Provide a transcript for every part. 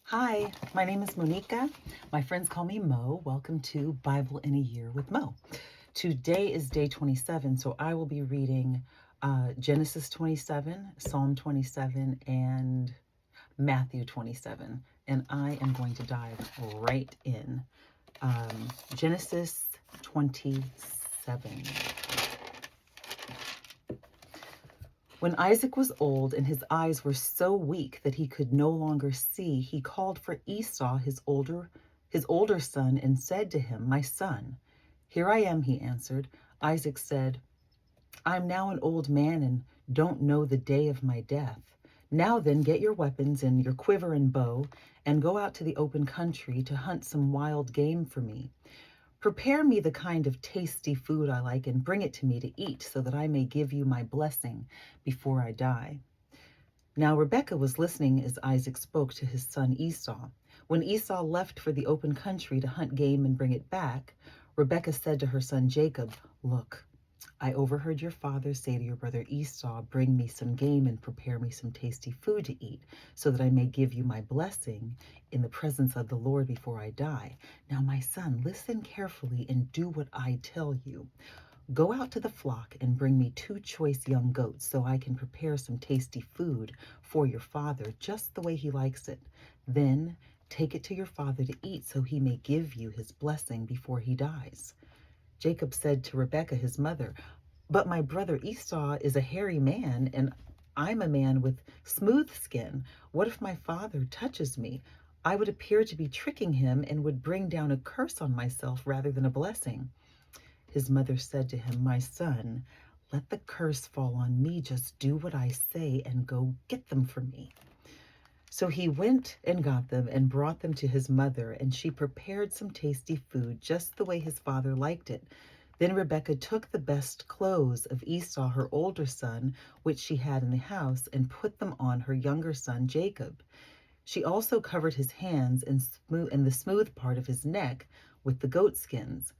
Hi, my name is Monica. My friends call me Mo. Welcome to Bible in a Year with Mo. Today is day 27, so I will be reading Genesis 27, Psalm 27, and Matthew 27. And I am going to dive right in. Genesis 27. When Isaac was old and his eyes were so weak that he could no longer see, he called for Esau, his older son, and said to him, "My son." "Here I am," he answered. Isaac said, "I'm now an old man and don't know the day of my death. Now then, get your weapons and your quiver and bow, and go out to the open country to hunt some wild game for me. Prepare me the kind of tasty food I like and bring it to me to eat, so that I may give you my blessing before I die." Now Rebekah was listening as Isaac spoke to his son Esau. When Esau left for the open country to hunt game and bring it back, Rebekah said to her son Jacob, "Look, I overheard your father say to your brother Esau, 'Bring me some game and prepare me some tasty food to eat, so that I may give you my blessing in the presence of the Lord before I die.' Now, my son, listen carefully and do what I tell you. Go out to the flock and bring me 2 choice young goats, so I can prepare some tasty food for your father, just the way he likes it. Then take it to your father to eat, so he may give you his blessing before he dies." Jacob said to Rebekah, his mother, "But my brother Esau is a hairy man, and I'm a man with smooth skin. What if my father touches me? I would appear to be tricking him and would bring down a curse on myself rather than a blessing." His mother said to him, "My son, let the curse fall on me. Just do what I say and go get them for me." So he went and got them and brought them to his mother, and she prepared some tasty food just the way his father liked it. Then Rebekah took the best clothes of Esau, her older son, which she had in the house, and put them on her younger son Jacob. She also covered his hands and the smooth part of his neck with the goat skins.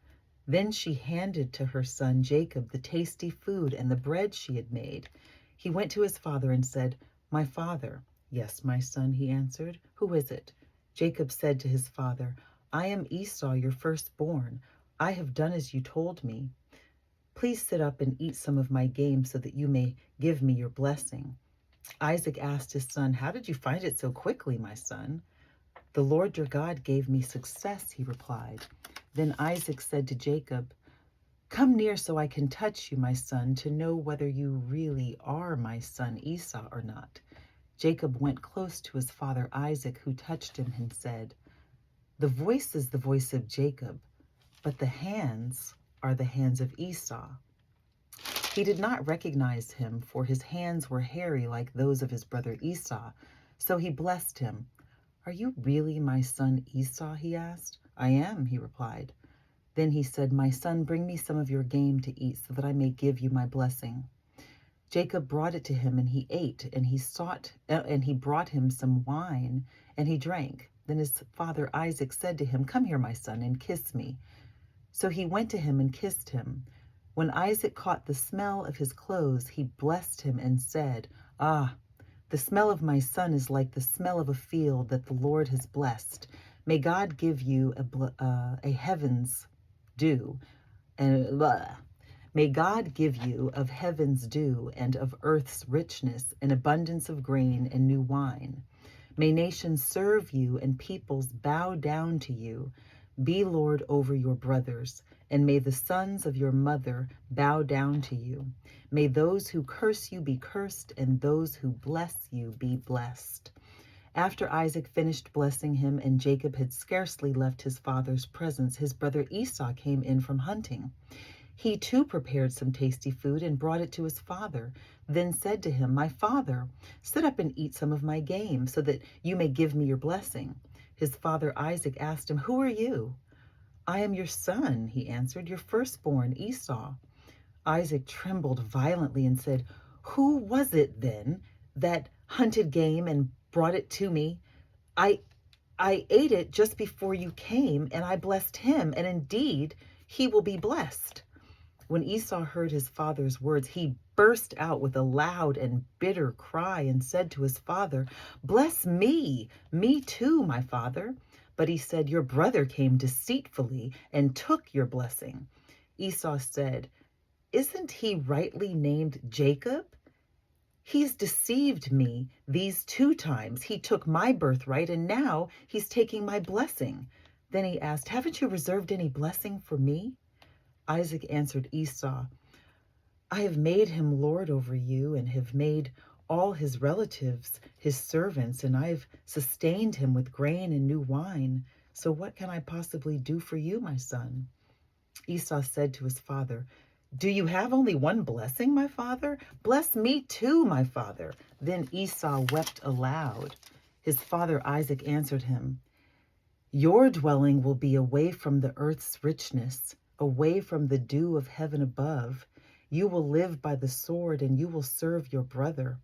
Then she handed to her son Jacob the tasty food and the bread she had made. He went to his father and said, "My father." "Yes, my son," he answered. "Who is it?" Jacob said to his father, "I am Esau, your firstborn. I have done as you told me. Please sit up and eat some of my game, so that you may give me your blessing." Isaac asked his son, "How did you find it so quickly, my son?" "The Lord your God gave me success," he replied. Then Isaac said to Jacob, "Come near so I can touch you, my son, to know whether you really are my son Esau or not." Jacob went close to his father Isaac, who touched him and said, "The voice is the voice of Jacob, but the hands are the hands of Esau." He did not recognize him, for his hands were hairy like those of his brother Esau. So he blessed him. "Are you really my son Esau?" he asked. "I am," he replied. Then he said, "My son, bring me some of your game to eat, so that I may give you my blessing." Jacob brought it to him, and he ate, and he brought him some wine, and he drank. Then his father Isaac said to him, "Come here, my son, and kiss me." So he went to him and kissed him. When Isaac caught the smell of his clothes, he blessed him and said, "Ah, the smell of my son is like the smell of a field that the Lord has blessed. May God give you a heaven's dew, and may God give you of heaven's dew and of earth's richness, an abundance of grain and new wine. May nations serve you and peoples bow down to you. Be Lord over your brothers, and may the sons of your mother bow down to you. May those who curse you be cursed, and those who bless you be blessed." After Isaac finished blessing him, and Jacob had scarcely left his father's presence, his brother Esau came in from hunting. He too prepared some tasty food and brought it to his father, then said to him, "My father, sit up and eat some of my game, so that you may give me your blessing." His father Isaac asked him, "Who are you?" "I am your son," he answered, "your firstborn, Esau." Isaac trembled violently and said, "Who was it then that hunted game and brought it to me? I ate it just before you came, and I blessed him, and indeed he will be blessed." When Esau heard his father's words, he burst out with a loud and bitter cry and said to his father, "Bless me, me too, my father." But he said, "Your brother came deceitfully and took your blessing." Esau said, "Isn't he rightly named Jacob? He's deceived me these 2 times. He took my birthright and now he's taking my blessing." Then he asked, "Haven't you reserved any blessing for me?" Isaac answered Esau, "I have made him lord over you and have made all his relatives his servants, and I've sustained him with grain and new wine. So what can I possibly do for you, my son?" Esau said to his father, "Do you have only one blessing, my father? Bless me too, my father." Then Esau wept aloud. His father Isaac answered him, "Your dwelling will be away from the earth's richness, away from the dew of heaven above. You will live by the sword and you will serve your brother.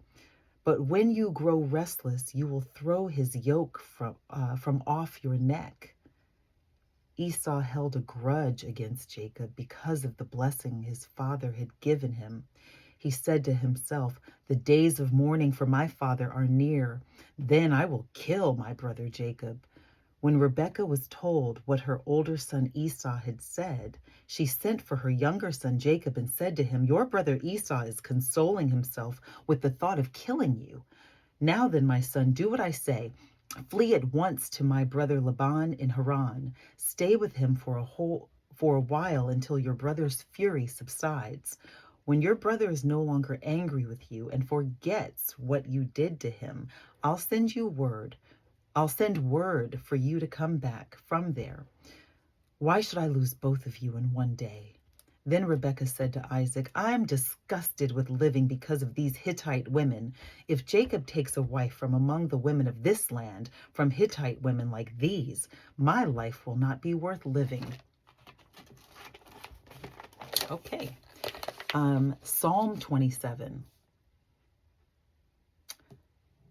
But when you grow restless, you will throw his yoke from off your neck." Esau held a grudge against Jacob because of the blessing his father had given him. He said to himself, "The days of mourning for my father are near. Then I will kill my brother Jacob." When Rebekah was told what her older son Esau had said, she sent for her younger son Jacob and said to him, "Your brother Esau is consoling himself with the thought of killing you. Now then, my son, do what I say. Flee at once to my brother Laban in Haran. Stay with him for a while until your brother's fury subsides. When your brother is no longer angry with you and forgets what you did to him, I'll send word for you to come back from there. Why should I lose both of you in one day?" Then Rebekah said to Isaac, "I'm disgusted with living because of these Hittite women. If Jacob takes a wife from among the women of this land, from Hittite women like these, my life will not be worth living." Okay. Psalm 27.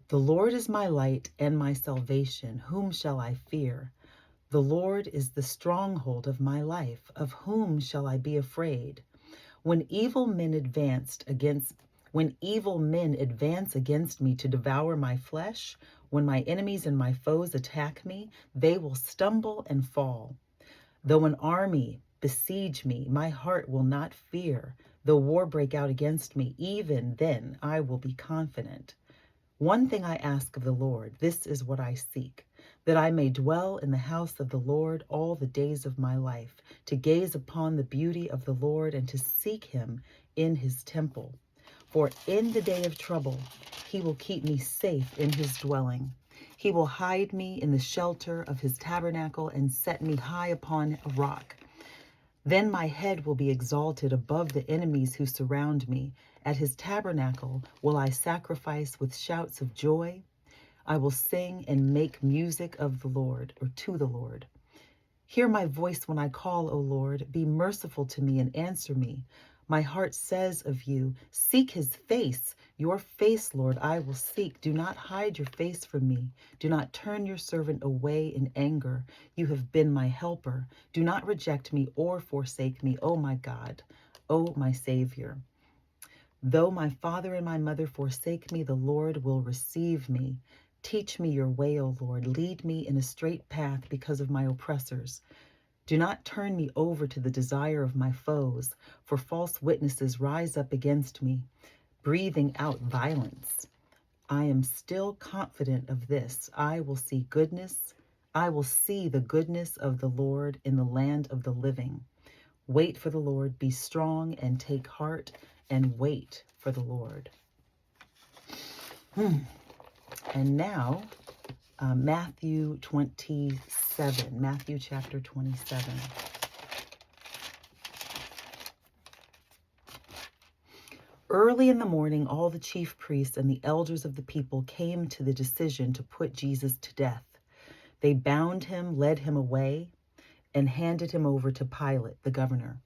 The Lord is my light and my salvation. Whom shall I fear? The Lord is the stronghold of my life. Of whom shall I be afraid? When evil men advance against me to devour my flesh, when my enemies and my foes attack me, they will stumble and fall. Though an army besiege me, my heart will not fear. Though war break out against me, even then I will be confident. One thing I ask of the Lord, this is what I seek, that I may dwell in the house of the Lord all the days of my life, to gaze upon the beauty of the Lord and to seek him in his temple. For in the day of trouble, he will keep me safe in his dwelling. He will hide me in the shelter of his tabernacle and set me high upon a rock. Then my head will be exalted above the enemies who surround me. At his tabernacle will I sacrifice with shouts of joy. I will sing and make music of the Lord, or to the Lord. Hear my voice when I call, O Lord. Be merciful to me and answer me. My heart says of you, seek his face. Your face, Lord, I will seek. Do not hide your face from me. Do not turn your servant away in anger. You have been my helper. Do not reject me or forsake me, O my God, O my Savior. Though my father and my mother forsake me, the Lord will receive me. Teach me your way, O Lord. Lead me in a straight path because of my oppressors. Do not turn me over to the desire of my foes, for false witnesses rise up against me, breathing out violence. I am still confident of this. I will see the goodness of the Lord in the land of the living. Wait for the Lord, be strong and take heart, and wait for the Lord. And now, Matthew 27, Matthew chapter 27. Early in the morning, all the chief priests and the elders of the people came to the decision to put Jesus to death. They bound him, led him away, and handed him over to Pilate, the governor.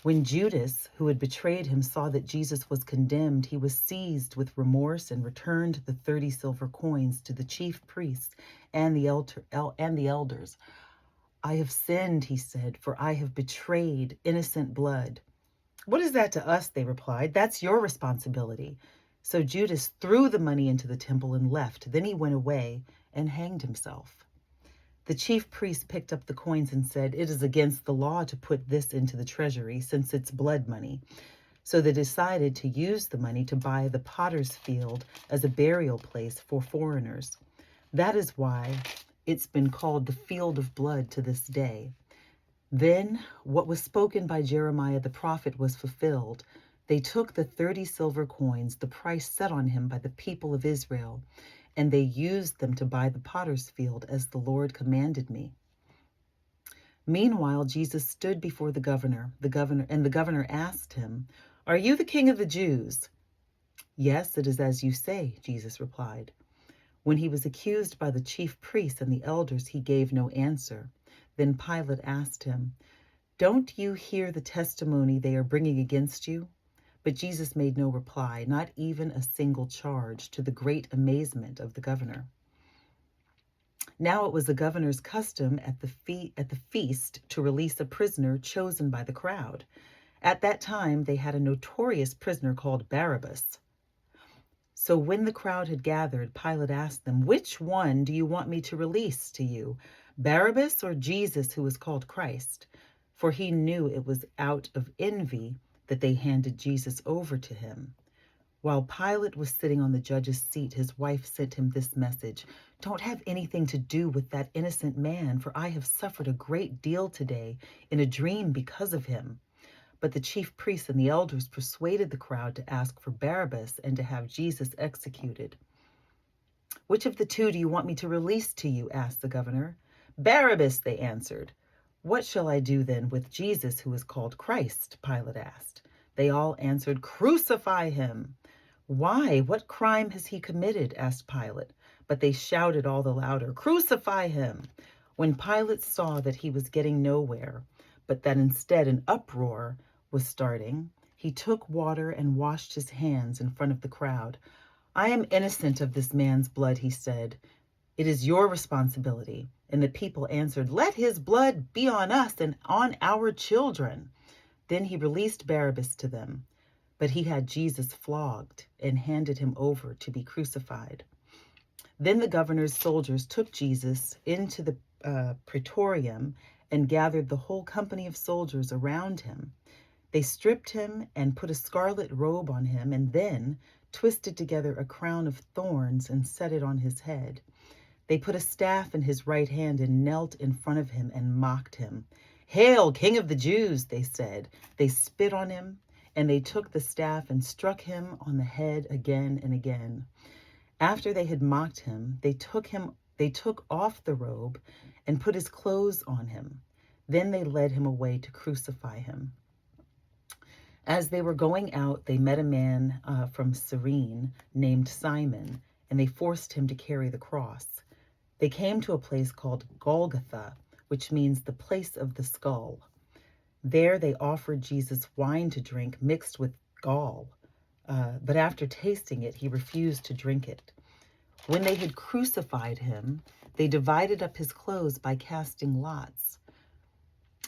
When Judas, who had betrayed him, saw that Jesus was condemned, he was seized with remorse and returned the 30 silver coins to the chief priests and the elders. "I have sinned," he said, "for I have betrayed innocent blood." "What is that to us?" they replied. "That's your responsibility." So Judas threw the money into the temple and left. Then he went away and hanged himself. The chief priest picked up the coins and said, "It is against the law to put this into the treasury, since it's blood money." So they decided to use the money to buy the potter's field as a burial place for foreigners. That is why it's been called the field of blood to this day. Then what was spoken by Jeremiah the prophet was fulfilled. They took the 30 silver coins, the price set on him by the people of Israel, and they used them to buy the potter's field as the Lord commanded me. Meanwhile, Jesus stood before the governor, and the governor asked him, "Are you the king of the Jews?" "Yes, it is as you say," Jesus replied. When he was accused by the chief priests and the elders, he gave no answer. Then Pilate asked him, "Don't you hear the testimony they are bringing against you?" But Jesus made no reply, not even a single charge, to the great amazement of the governor. Now it was the governor's custom at the feast to release a prisoner chosen by the crowd. At that time, they had a notorious prisoner called Barabbas. So when the crowd had gathered, Pilate asked them, "Which one do you want me to release to you, Barabbas or Jesus, who is called Christ?" For he knew it was out of envy that they handed Jesus over to him. While Pilate was sitting on the judge's seat, his wife sent him this message: "Don't have anything to do with that innocent man, for I have suffered a great deal today in a dream because of him." But the chief priests and the elders persuaded the crowd to ask for Barabbas and to have Jesus executed. "Which of the two do you want me to release to you?" asked the governor. "Barabbas," they answered. "What shall I do then with Jesus, who is called Christ?" Pilate asked. They all answered, "Crucify him." "Why? What crime has he committed?" asked Pilate. But they shouted all the louder, "Crucify him!" When Pilate saw that he was getting nowhere, but that instead an uproar was starting, he took water and washed his hands in front of the crowd. "I am innocent of this man's blood," he said. "It is your responsibility." And the people answered, "Let his blood be on us and on our children." Then he released Barabbas to them, but he had Jesus flogged and handed him over to be crucified. Then the governor's soldiers took Jesus into the praetorium and gathered the whole company of soldiers around him. They stripped him and put a scarlet robe on him, and then twisted together a crown of thorns and set it on his head. They put a staff in his right hand and knelt in front of him and mocked him. "Hail, King of the Jews," they said. They spit on him, and they took the staff and struck him on the head again and again. After they had mocked him, they took off the robe and put his clothes on him. Then they led him away to crucify him. As they were going out, they met a man from Cyrene named Simon, and they forced him to carry the cross. They came to a place called Golgotha, which means the place of the skull. There they offered Jesus wine to drink mixed with gall, but after tasting it, he refused to drink it. When they had crucified him, they divided up his clothes by casting lots.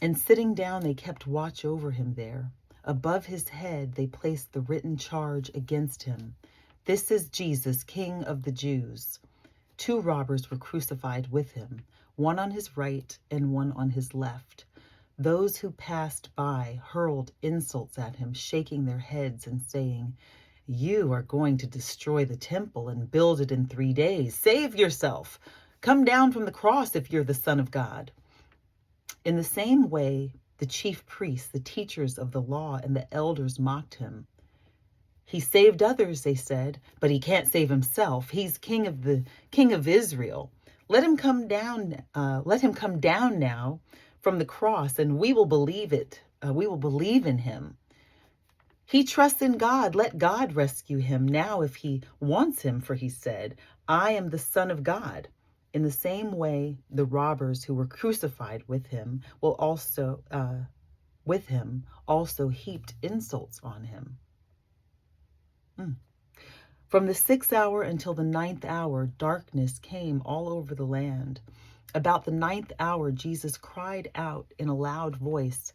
And sitting down, they kept watch over him there. Above his head, they placed the written charge against him: "This is Jesus, King of the Jews." 2 robbers were crucified with him, one on his right and one on his left. Those who passed by hurled insults at him, shaking their heads and saying, "You are going to destroy the temple and build it in 3 days. Save yourself. Come down from the cross if you're the Son of God." In the same way, the chief priests, the teachers of the law, and the elders mocked him. "He saved others," they said, "but he can't save himself. He's King of Israel. Let him come down. Let him come down now from the cross, and we will believe it. We will believe in him. He trusts in God. Let God rescue him now if he wants him, for he said, 'I am the Son of God.'" In the same way, the robbers who were crucified with him also heaped insults on him. From the 6th hour until the 9th hour, darkness came all over the land. About the 9th hour, Jesus cried out in a loud voice,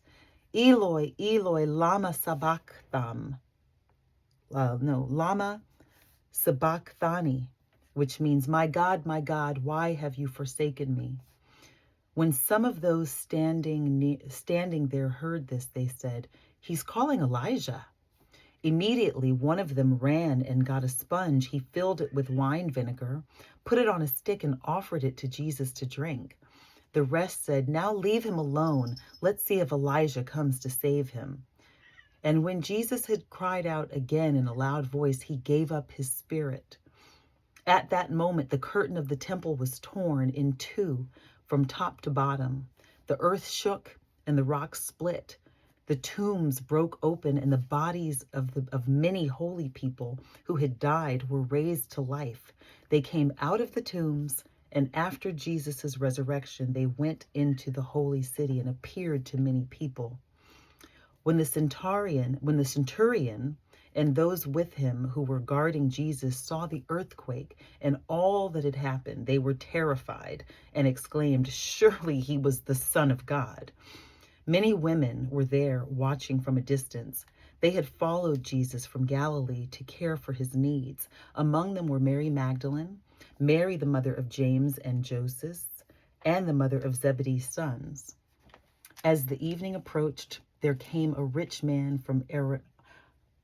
Eloi, Eloi, lama sabachthani. Lama sabachthani, which means, my God, why have you forsaken me? When some of those standing there heard this, they said, he's calling Elijah. Immediately, one of them ran and got a sponge. He filled it with wine vinegar, put it on a stick, and offered it to Jesus to drink. The rest said, now leave him alone. Let's see if Elijah comes to save him. And when Jesus had cried out again in a loud voice, he gave up his spirit. At that moment, the curtain of the temple was torn in two from top to bottom. The earth shook and the rocks split. The tombs broke open, and the bodies of many holy people who had died were raised to life. They came out of the tombs, and after Jesus' resurrection, they went into the holy city and appeared to many people. When the centurion and those with him who were guarding Jesus saw the earthquake and all that had happened, they were terrified and exclaimed, surely he was the Son of God. Many women were there watching from a distance. They had followed Jesus from Galilee to care for his needs. Among them were Mary Magdalene, Mary the mother of James and Joseph, and the mother of Zebedee's sons. As the evening approached, there came a rich man from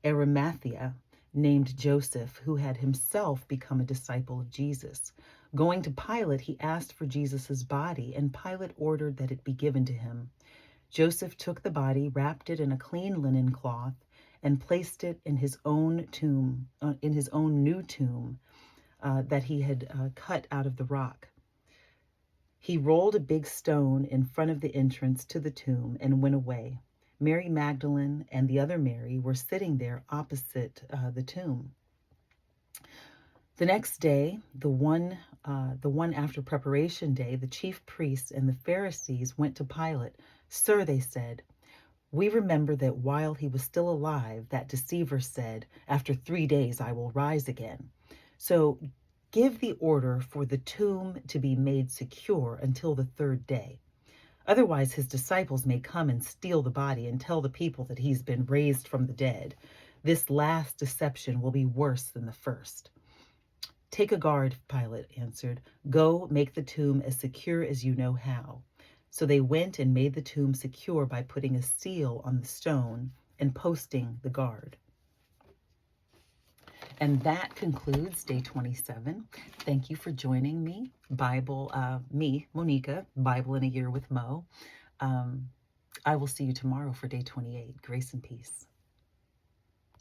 Arimathea named Joseph, who had himself become a disciple of Jesus. Going to Pilate, he asked for Jesus' body, and Pilate ordered that it be given to him. Joseph took the body, wrapped it in a clean linen cloth, and placed it in his own tomb, new tomb that he had cut out of the rock. He rolled a big stone in front of the entrance to the tomb and went away. Mary Magdalene and the other Mary were sitting there opposite the tomb. The next day, the one after preparation day, the chief priests and the Pharisees went to Pilate. Sir, they said, we remember that while he was still alive, that deceiver said, after 3 days I will rise again. So give the order for the tomb to be made secure until the 3rd day. Otherwise, his disciples may come and steal the body and tell the people that he's been raised from the dead. This last deception will be worse than the first. Take a guard, Pilate answered. Go make the tomb as secure as you know how. So they went and made the tomb secure by putting a seal on the stone and posting the guard. And that concludes day 27. Thank you for joining me. Me, Monica, Bible in a Year with Mo. I will see you tomorrow for day 28. Grace and peace.